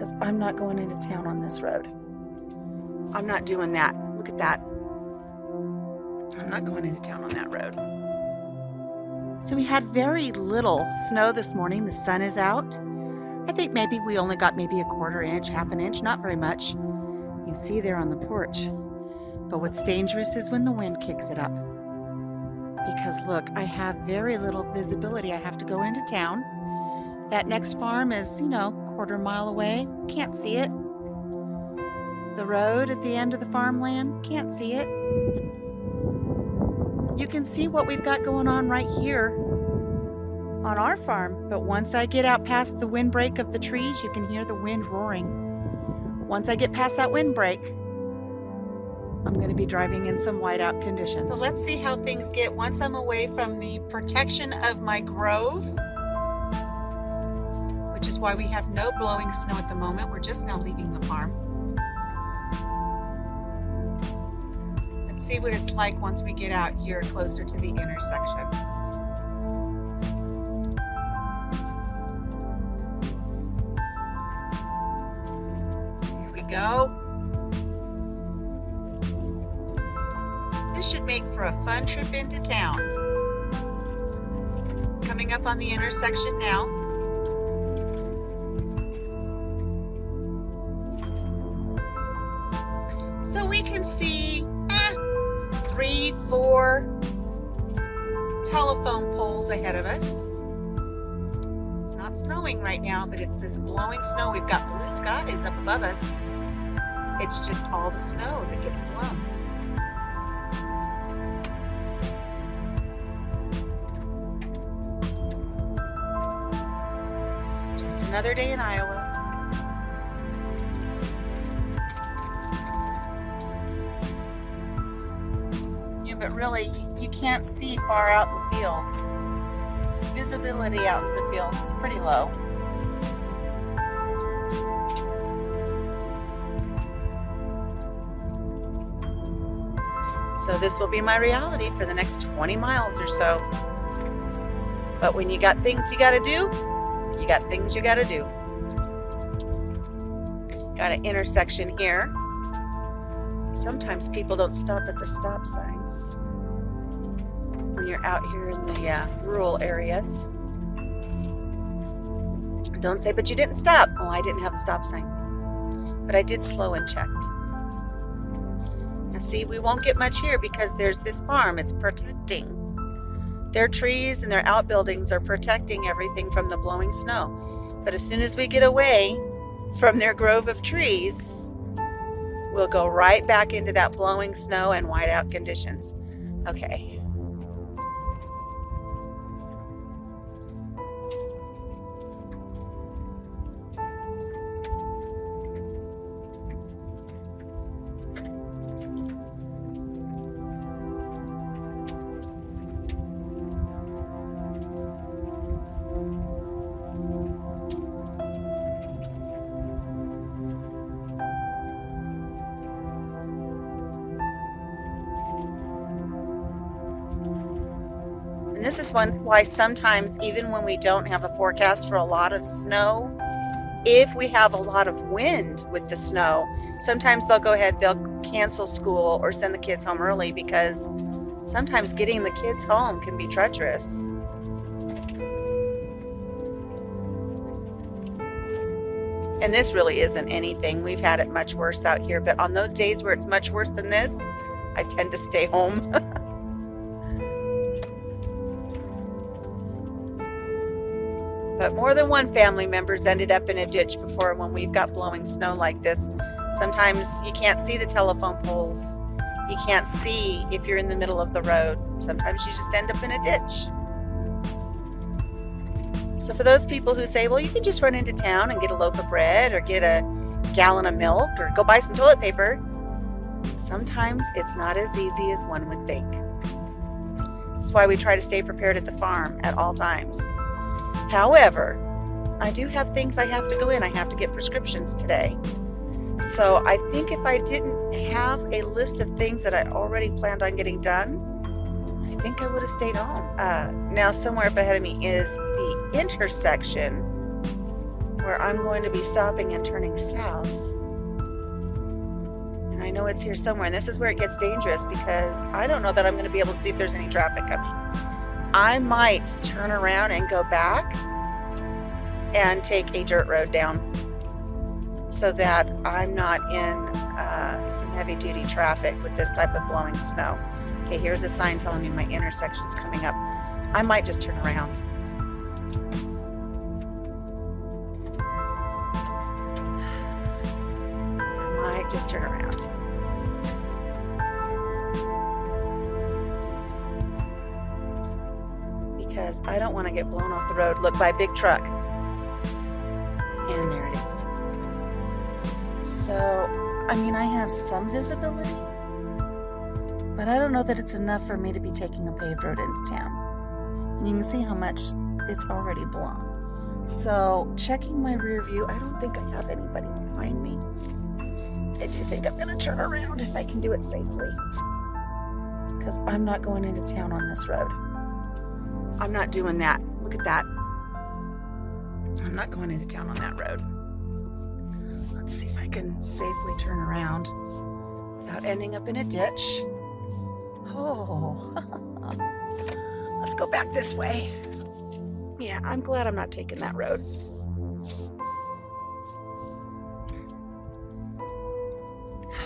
because I'm not going into town on this road. I'm not doing that. Look at that. I'm not going into town on that road. So we had very little snow this morning. The sun is out. I think maybe we only got maybe a quarter inch, half an inch, not very much. You can see there on the porch. But what's dangerous is when the wind kicks it up. Because look, I have very little visibility. I have to go into town. That next farm is, quarter mile away. Can't see it. The road at the end of the farmland, can't see it. You can see what we've got going on right here on our farm, but once I get out past the windbreak of the trees, you can hear the wind roaring. Once I get past that windbreak, I'm going to be driving in some whiteout conditions. So let's see how things get once I'm away from the protection of my grove, which is why we have no blowing snow at the moment. We're just now leaving the farm. Let's see what it's like once we get out here closer to the intersection. Here we go. This should make for a fun trip into town. Coming up on the intersection now. So we can see 3, 4 telephone poles ahead of us. It's not snowing right now, but it's this blowing snow. We've got blue skies up above us. It's just all the snow that gets blown. Just another day in Iowa. But really, you can't see far out in the fields. Visibility out in the fields is pretty low. So this will be my reality for the next 20 miles or so. But when you got things you gotta do, you got things you gotta do. Got an intersection here. Sometimes people don't stop at the stop signs when you're out here in the rural areas. Don't say, but you didn't stop. Oh, I didn't have a stop sign. But I did slow and checked. Now see, we won't get much here because there's this farm. It's protecting. Their trees and their outbuildings are protecting everything from the blowing snow. But as soon as we get away from their grove of trees, we'll go right back into that blowing snow and whiteout conditions. Okay. This is why sometimes, even when we don't have a forecast for a lot of snow, if we have a lot of wind with the snow, sometimes they'll cancel school or send the kids home early because sometimes getting the kids home can be treacherous. And this really isn't anything. We've had it much worse out here, but on those days where it's much worse than this, I tend to stay home. But more than one family member's ended up in a ditch before when we've got blowing snow like this. Sometimes you can't see the telephone poles. You can't see if you're in the middle of the road. Sometimes you just end up in a ditch. So for those people who say, well, you can just run into town and get a loaf of bread or get a gallon of milk or go buy some toilet paper, sometimes it's not as easy as one would think. This is why we try to stay prepared at the farm at all times. However, I do have things I have to go in. I have to get prescriptions today. So I think if I didn't have a list of things that I already planned on getting done, I think I would have stayed home. Now somewhere up ahead of me is the intersection where I'm going to be stopping and turning south. And I know it's here somewhere, and this is where it gets dangerous because I don't know that I'm going to be able to see if there's any traffic coming. I might turn around and go back and take a dirt road down so that I'm not in some heavy duty traffic with this type of blowing snow. Okay, here's a sign telling me my intersection's coming up. I might just turn around. I might just turn around. Because I don't want to get blown off the road. Look, by a big truck. And there it is. So, I mean, I have some visibility, but I don't know that it's enough for me to be taking a paved road into town. And you can see how much it's already blown. So, checking my rear view, I don't think I have anybody behind me. I do think I'm going to turn around if I can do it safely. Because I'm not going into town on this road. I'm not doing that. Look at that. I'm not going into town on that road. Let's see if I can safely turn around without ending up in a ditch. Oh, let's go back this way. Yeah, I'm glad I'm not taking that road.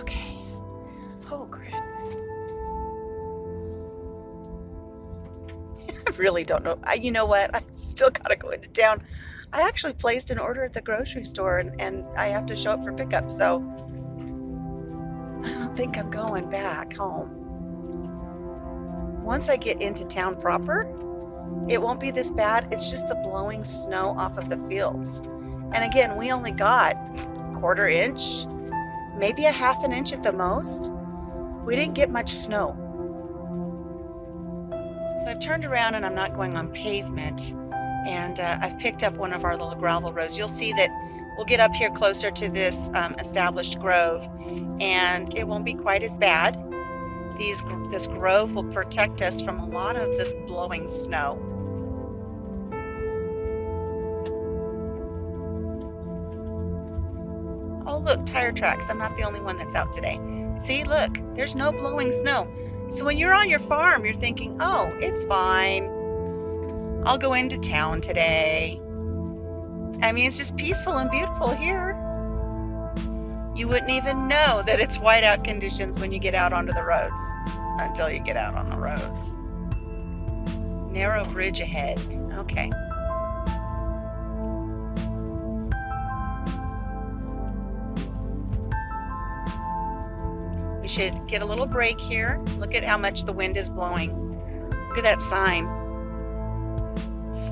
Okay. Oh, crap. I really don't know. You know what? I still got to go into town. I actually placed an order at the grocery store and I have to show up for pickup, so I don't think I'm going back home. Once I get into town proper, it won't be this bad. It's just the blowing snow off of the fields. And again, we only got a quarter inch, maybe a half an inch at the most. We didn't get much snow. So I've turned around and I'm not going on pavement. And I've picked up one of our little gravel roads. You'll see that we'll get up here closer to this established grove, and it won't be quite as bad. This grove will protect us from a lot of this blowing snow. Oh, look, tire tracks. I'm not the only one that's out today. See, look, there's no blowing snow. So when you're on your farm, you're thinking, oh, it's fine. I'll go into town today. I mean, it's just peaceful and beautiful here. You wouldn't even know that it's whiteout conditions when you get out onto the roads until you get out on the roads. Narrow bridge ahead. Okay. We should get a little break here. Look at how much the wind is blowing. Look at that sign.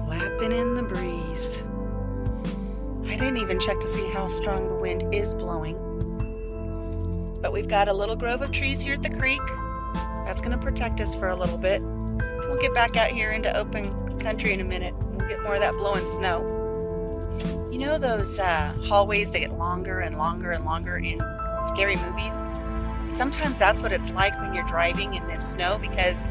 Flapping in the breeze. I didn't even check to see how strong the wind is blowing. But we've got a little grove of trees here at the creek. That's going to protect us for a little bit. We'll get back out here into open country in a minute. We'll get more of that blowing snow. You know those hallways that get longer and longer and longer in scary movies? Sometimes that's what it's like when you're driving in this snow, because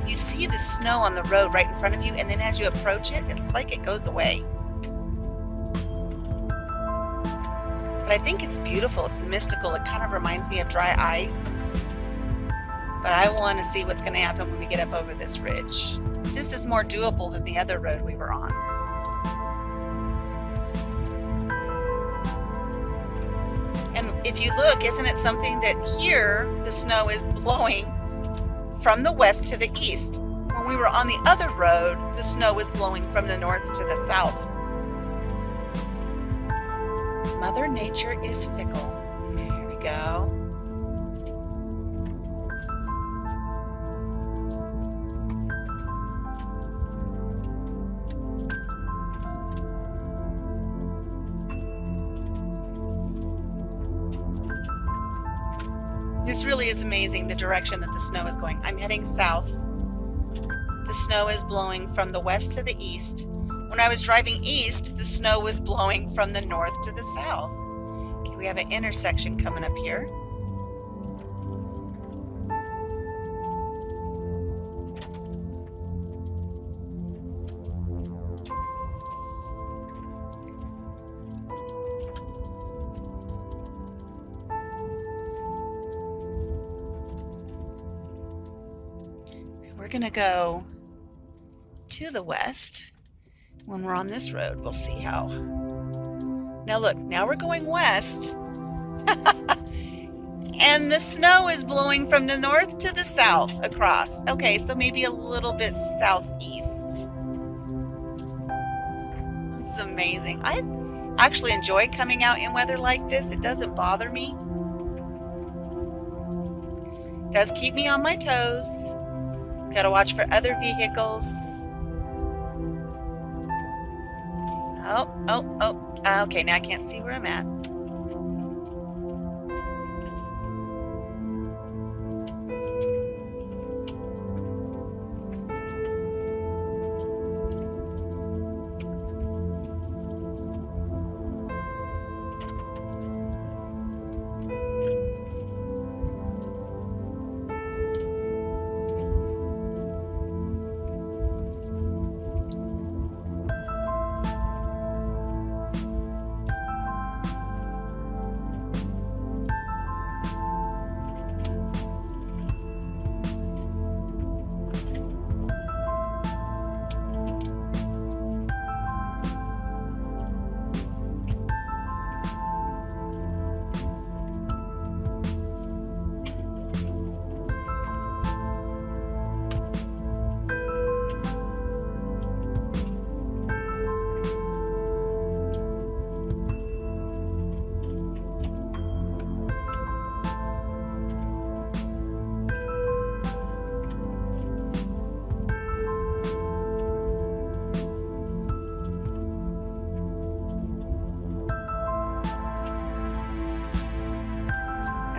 you see the snow on the road right in front of you, and then as you approach it, it's like it goes away. But I think it's beautiful. It's mystical. It kind of reminds me of dry ice. But I want to see what's going to happen when we get up over this ridge. This is more doable than the other road we were on. And if you look, isn't it something that here the snow is blowing from the west to the east? When we were on the other road, the snow was blowing from the north to the south. Mother Nature is fickle. Here we go. This really is amazing, the direction that the snow is going. I'm heading south. The snow is blowing from the west to the east. When I was driving east, the snow was blowing from the north to the south. Okay, we have an intersection coming up here. we're going to go to the west. When we're on this road, we'll see how. Now look, now we're going west. And the snow is blowing from the north to the south across. Okay, so maybe a little bit southeast. This is amazing. I actually enjoy coming out in weather like this. It doesn't bother me. It does keep me on my toes. Gotta watch for other vehicles. Oh. Okay, now I can't see where I'm at.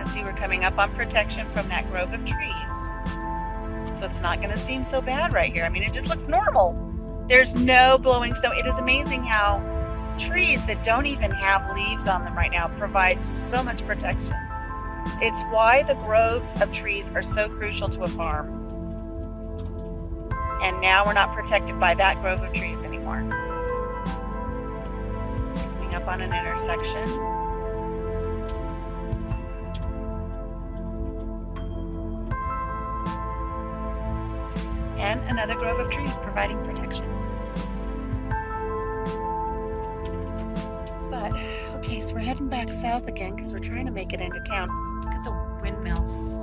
See, we're coming up on protection from that grove of trees. So it's not going to seem so bad right here. I mean, it just looks normal. There's no blowing snow. It is amazing how trees that don't even have leaves on them right now provide so much protection. It's why the groves of trees are so crucial to a farm. And now we're not protected by that grove of trees anymore. Coming up on an intersection. And another grove of trees providing protection. But, okay, so we're heading back south again because we're trying to make it into town. Look at the windmills.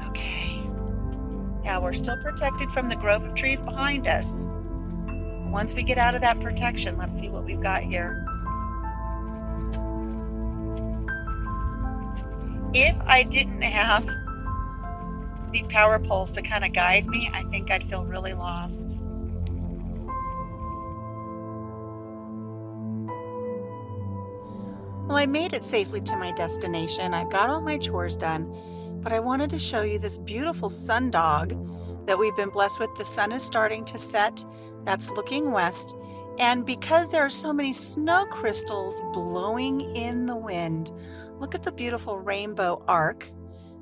Okay. Now we're still protected from the grove of trees behind us. Once we get out of that protection, let's see what we've got here. If I didn't have the power poles to kind of guide me, I think I'd feel really lost. Well, I made it safely to my destination. I've got all my chores done, but I wanted to show you this beautiful sundog that we've been blessed with. The sun is starting to set. That's looking west. And because there are so many snow crystals blowing in the wind, look at the beautiful rainbow arc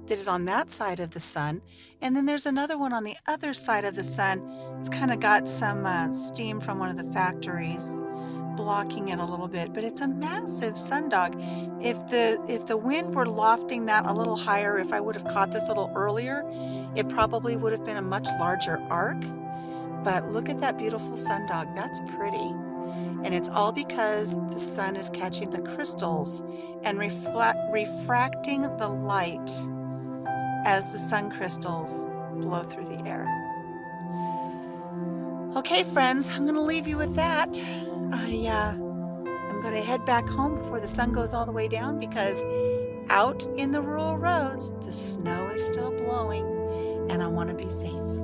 that is on that side of the sun. And then there's another one on the other side of the sun. It's kind of got some steam from one of the factories blocking it a little bit, but it's a massive sundog. If the wind were lofting that a little higher, if I would have caught this a little earlier, it probably would have been a much larger arc. But look at that beautiful sundog. That's pretty. And it's all because the sun is catching the crystals and refracting the light as the sun crystals blow through the air. Okay, friends, I'm going to leave you with that. I'm going to head back home before the sun goes all the way down because out in the rural roads, the snow is still blowing and I want to be safe.